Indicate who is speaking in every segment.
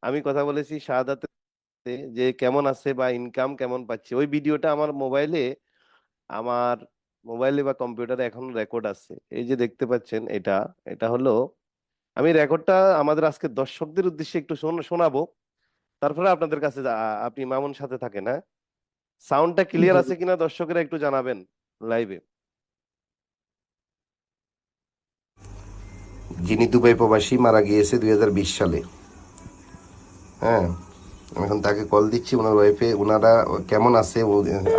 Speaker 1: আমি কথা বলেছি শাহাদাতে যে কেমন আছে বা ইনকাম কেমন পাচ্ছে, ওই ভিডিওটা আমার মোবাইলে বা কম্পিউটারে এখনো রেকর্ড আছে। এই যে দেখতে পাচ্ছেন, এটা এটা হলো, আমি রেকর্ডটা আমাদের আজকে দর্শকদের উদ্দেশ্যে একটু শোনাবো। তারপরে আপনাদের কাছে আপনি মামুন সাথে থাকেন, হ্যাঁ? সাউন্ডটা ক্লিয়ার
Speaker 2: জি।
Speaker 1: আছে কিনা দর্শকেরা একটু জানাবেন লাইভে। যিনি দুবাই প্রবাসী মারা গিয়েছে 2020 সালে। হ্যাঁ, আমি এখন তাকে কল দিচ্ছি, ওনার ওয়াইফে, ওনারা কেমন আছে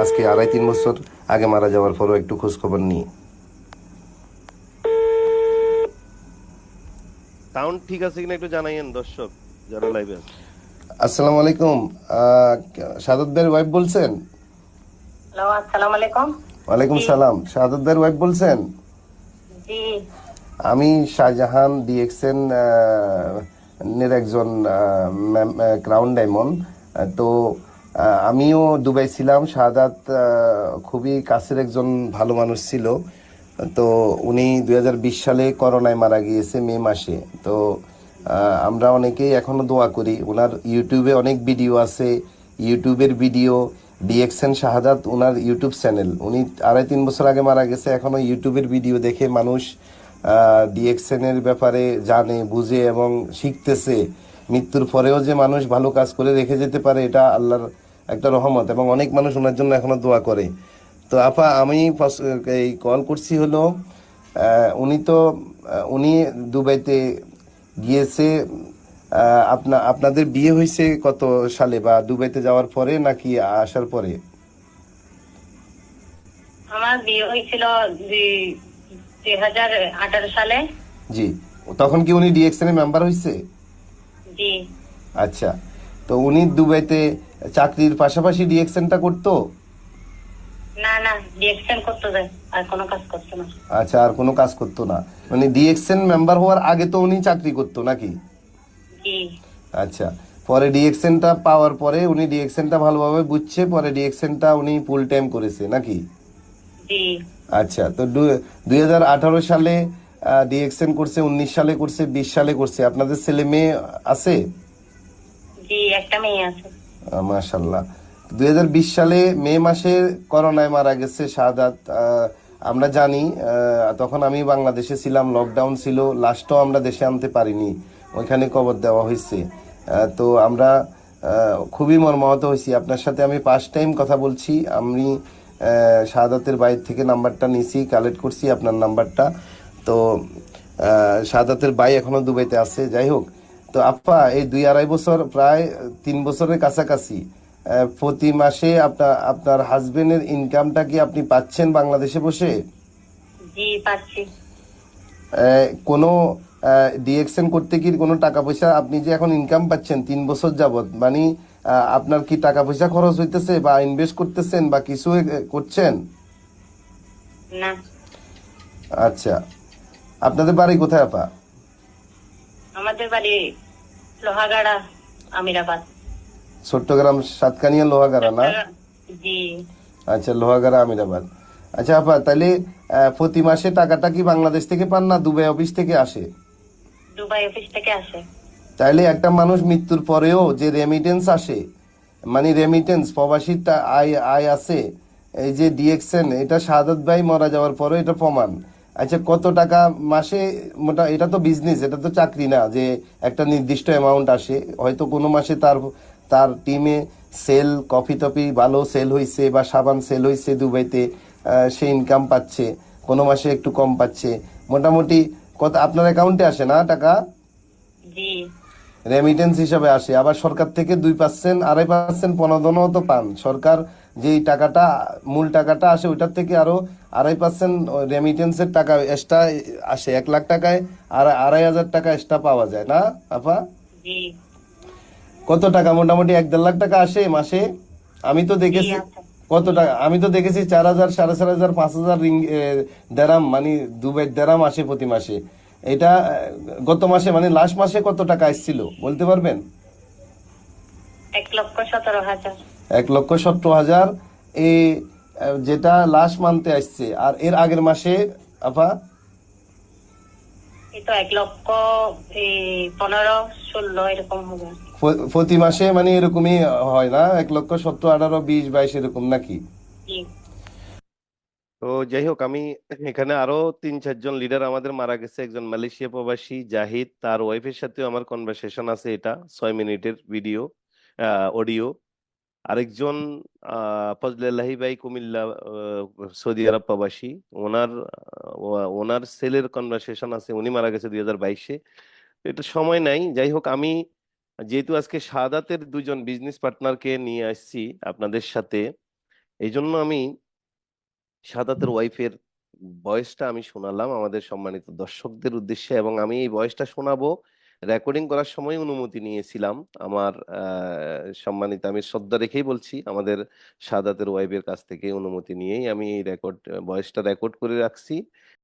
Speaker 1: আজকে 2.5-3 বছর আগে মারা যাওয়ার পরও একটু খোঁজ খবর নিয়ে। সাউন্ড ঠিক আছে কিনা একটু জানাইয়েন দর্শক যারা লাইভে আছে। আসসালামু আলাইকুম। সাদত ভাইয়ের ওয়াইফ বলছেন?
Speaker 2: হ্যালো, আসসালামু আলাইকুম।
Speaker 1: ওয়ালাইকুম
Speaker 2: জি।
Speaker 1: সালাম। সাদত ভাইয়ের ওয়াইফ বলছেন?
Speaker 2: জি।
Speaker 1: আমি শাহজাহান ডিএক্সএন এর একজন ক্রাউন ডায়মন্ড। তো আমিও দুবাই ছিলাম। শাহাদাত খুবই কাছের একজন ভালো মানুষ ছিল। তো উনি 2020 সালে করোনায় মারা গিয়েছে মে মাসে। তো আমরা অনেকেই এখনো দোয়া করি। ওনার ইউটিউবে অনেক ভিডিও আছে, ইউটিউবের ভিডিও, ডিএক্সএন শাহাদাত ওনার ইউটিউব চ্যানেল। উনি 2.5-3 বছর আগে মারা গেছে, এখনো ইউটিউবের ভিডিও দেখে মানুষ ডিএক্সএন এর ব্যাপারে জানে, বুঝে এবং শিখতেছে। মৃত্যুর পরেও যে মানুষ ভালো কাজ করে রেখে যেতে পারে, এটা আল্লাহর একটা রহমত, এবং অনেক মানুষ ওনার জন্য এখনো দোয়া করে। তো আপা, আমি এই কল করছি হলো, উনি দুবাইতে গিয়েছে। আপনাদের বিয়ে হয়েছে কত সালে, বা দুবাইতে যাওয়ার পরে নাকি আসার পরে?
Speaker 2: আমার বিয়ে হয়েছিল 2018 সালে।
Speaker 1: জি। তখন কি উনি ডিএক্সএন এর মেম্বার হয়েছে?
Speaker 2: জি।
Speaker 1: আচ্ছা। তো উনি দুবাইতে চাকরির পাশাপাশি ডিএক্সএনটা করতো?
Speaker 2: না না, ডিএকশন করতে যায়, আর কোনো কাজ করতো না।
Speaker 1: আচ্ছা, আর কোনো কাজ করতো না। মানে ডিএক্সএন মেম্বার হওয়ার আগে তো উনি চাকরি করতো নাকি?
Speaker 2: জি।
Speaker 1: আচ্ছা। পরে ডিএক্সএনটা পাওয়ার পরে উনি ডিএক্সএনটা ভালোভাবে বুঝছে, পরে ডিএক্সএনটা উনি ফুল টাইম করেছে নাকি?
Speaker 2: জি।
Speaker 1: আচ্ছা। তো 2018 সালে ডিএক্সএন করছে, 19 সালে করছে, 20 সালে করছে। আপনাদের ছেলে মেয়ে আছে?
Speaker 2: জি, একটা মেয়ে আছে।
Speaker 1: মাশাল্লাহ। 2020 সালে মে মাসে করোনায় মারা গেছে শাহাদাত। আমরা জানি, তখন আমি বাংলাদেশে ছিলাম, লকডাউন ছিল, লাস্টও আমরা দেশে আনতে পারিনি, ওইখানে কবর দেওয়া হয়েছে। তো আমরা খুবই মর্মাহত হয়েছি। আপনার সাথে আমি ফার্স্ট টাইম কথা বলছি। আমি শাহাদাতের বাইরে থেকে নাম্বারটা নিছি, কালেক্ট করছি আপনার নাম্বারটা। তো শাহাদাতের ভাই এখনো দুবাইতে আছে, যাই হোক। তো আপা, এই 2-2.5 বছর, প্রায় 3 বছরের কাছাকাছি, প্রতি মাসে আপনার আপনার হাজবেন্ডের ইনকামটা কি আপনি পাচ্ছেন বাংলাদেশে বসে?
Speaker 2: জি, পাচ্ছি।
Speaker 1: কোনো ডিএক্সএন করতে কি কোনো টাকা পয়সা, আপনি যে এখন ইনকাম পাচ্ছেন 3 বছর যাবত, মানে আপনার কি টাকা পয়সা খরচ হইতেছে বা ইনভেস্ট করতেছেন বা কিছু করছেন?
Speaker 2: না।
Speaker 1: আচ্ছা। আপনাদের বাড়ি কোথায় আপা?
Speaker 2: আমাদের বাড়ি লোহাগাড়া, আমিরাবাদ।
Speaker 1: চট্টগ্রাম সাতকানিয়া লোহাগাড়া না?
Speaker 2: চট্টগ্রাম। জি।
Speaker 1: আচ্ছা, লোহাগাড়া আমিরাবাদ। আচ্ছা আপা, তাহলে প্রতি মাসে টাকাটা কি বাংলাদেশ থেকে পান না দুবাই অফিস থেকে আসে?
Speaker 2: দুবাই অফিস থেকে আসে।
Speaker 1: তাইলে একটা মানুষ মৃত্যুর পরেও যে রেমিটেন্স আসে, মানে রেমিটেন্স প্রবাসীর আয় আয় আছে, এই যে ডিএক্সএন, এটা শাহাদাত ভাই মারা যাওয়ার পরে এটা প্রমাণ। আচ্ছা, কত টাকা মাসে? এটা তো বিজনেস, এটা তো চাকরি না যে একটা নির্দিষ্ট অ্যামাউন্ট আসে। হয়তো কোনো মাসে তার তার টিমে সেল, কফি টফি ভালো সেল হয়েছে বা সাবান সেল হয়েছে দুবাইতে, সে ইনকাম পাচ্ছে। কোনো মাসে একটু কম পাচ্ছে। মোটামুটি কত আপনার অ্যাকাউন্টে আসে না টাকা?
Speaker 2: জি।
Speaker 1: রেমিটেন্স হিসাবে আসে। আবার সরকার থেকে 2%, 2.5% প্রণোদনাও তো পান। সরকার যেই টাকাটা, মূল টাকাটা আসে, ওইটার থেকে আরো 2.5% রেমিটেন্সের টাকা এক্সট্রা আসে। 1 লাখ টাকায় আর 2.5 হাজার টাকা এক্সট্রা পাওয়া যায় না আপা?
Speaker 2: জি।
Speaker 1: কত টাকা মোটামুটি 1-1.5 লাখ টাকা আসে মাসে? আমি তো
Speaker 2: জি
Speaker 1: দেখেছি।
Speaker 2: আছে।
Speaker 1: কত টাকা? আমি তো দেখেছি 4,000, 4,500, 5,000 দেরাম, মানে দুবাই দেরাম আসে প্রতি মাসে। এটা গত মাসে, মানে লাস্ট মাসে কত টাকা এসেছিল বলতে পারবেন?
Speaker 2: 1,17,000।
Speaker 1: 1,17,000 এই যেটা লাস্ট মান্থে আসছে। আর এর আগের মাসে আপা?
Speaker 2: এই তো 1,15,16 এরকম হবে।
Speaker 1: প্রতি মাসে মানে এরকমই হয় না, 1,17, 18, 20, 22 এরকম নাকি?
Speaker 2: জি।
Speaker 3: তো যাই হোক, আমি এখানে আরো 3-4 জন লিডার আমাদের মারা গেছে। একজন মালয়েশিয়া প্রবাসী জাহিদ, তার ওয়াইফের সাথেও আমার কনভারসেশন আছে, এটা 6 মিনিটের ভিডিও অডিও। আরেকজন ফজলেল্লাহি ভাই কুমিল্লা, সৌদি আরব প্রবাসী, ওনার ওনার ছেলের কনভারসেশন আছে, উনি মারা গেছে 2022-এ। এটা সময় নাই। যাই হোক, আমি যেহেতু আজকে শাহাদাতের 2জন বিজনেস পার্টনারকে নিয়ে আসছি আপনাদের সাথে, এই জন্য আমি শাহাদাতের ওয়াইফের ভয়েসটা আমি শোনালাম আমাদের সম্মানিত দর্শকদের উদ্দেশ্যে, এবং আমি এই ভয়েসটা শোনাবো। রেকর্ডিং করার সময় অনুমতি নিয়েছিলাম আমার সম্মানিত, আমি শ্রদ্ধা রেখেই বলছি, আমাদের শাহাদাতের ওয়াইফের কাছ থেকে অনুমতি নিয়েই আমি এই ভয়েসটা রেকর্ড করে রাখছি।